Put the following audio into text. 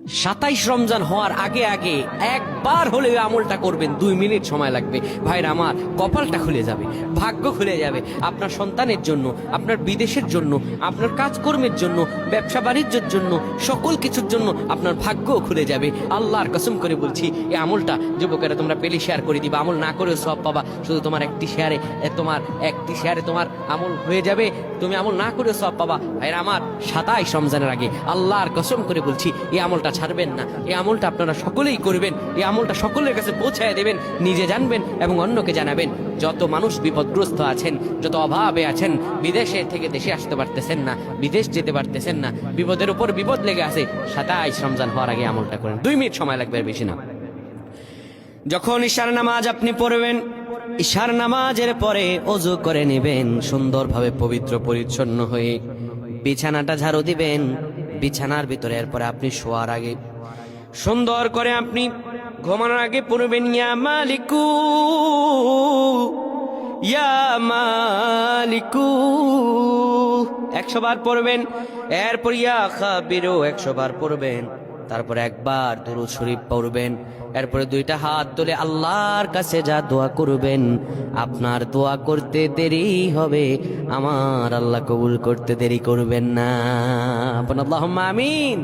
27 রমজান হওয়ার আগে আগে একবার হলেও আমলটা করবেন, 2 মিনিট সময় লাগবে। ভাইরা আমার, কপালটা খুলে যাবে, ভাগ্য খুলে যাবে। আপনার সন্তানের জন্য, আপনার বিদেশের জন্য, আপনার কাজকর্মের জন্য, ব্যবসা বাণিজ্যের জন্য, সকল কিছুর জন্য আপনার ভাগ্য খুলে যাবে। আল্লাহর কসম করে বলছি, এই আমলটা যুবকেরা তোমরা পেলে শেয়ার করে দিবা। আমল না করেও সব পাবা, শুধু তোমার একটি শেয়ারে তোমার আমল হয়ে যাবে। তুমি আমল না করেও সব পাবা। ভাইরা আমার, 27 রমজানের আগে আল্লাহর কসম করে বলছি, এই আমলটা ছাড়বেন না। এই আমলটা আপনারা সকলেই করবেন, এই আমলটা সকলের কাছে পৌঁছায় দেবেন, নিজে জানবেন এবং অন্যকে জানাবেন। যত মানুষ বিপদগ্রস্ত আছেন, যত অভাবে আছেন, বিদেশে থেকে দেশে আসতে পারতেছেন না, বিদেশ যেতে পারতেছেন না, বিপদের উপর বিপদ লেগে আছে, 27 রমজান হওয়ার আগে আমলটা করেন। 2 মিনিট সময় লাগবে, বেশি না। যখন ঈশার নামাজ আপনি পড়বেন, ঈশার নামাজের পরে ওযু করে নেবেন, সুন্দরভাবে পবিত্র পরিচ্ছন্ন হয়ে বিছানাটা ঝাড়ু দিবেন। বিছানার ভিতরে এরপরে আপনি শোয়ার আগে সুন্দর করে আপনি ঘুমানোর আগে পড়বেন, ইয়া মালিকু ইয়া মালিকু 100 বার পড়বেন। এরপর ইয়া খাবিরু 100 বার পড়বেন। তারপর একবার দুরূদ শরীফ পড়বেন। এরপরে 2টা হাত তুলে আল্লাহর কাছে যা দোয়া করবেন, আপনার দোয়া করতে দেরি হবে, আমার আল্লাহ কবুল করতে দেরি করবেন না। আল্লাহুম্মা আমিন।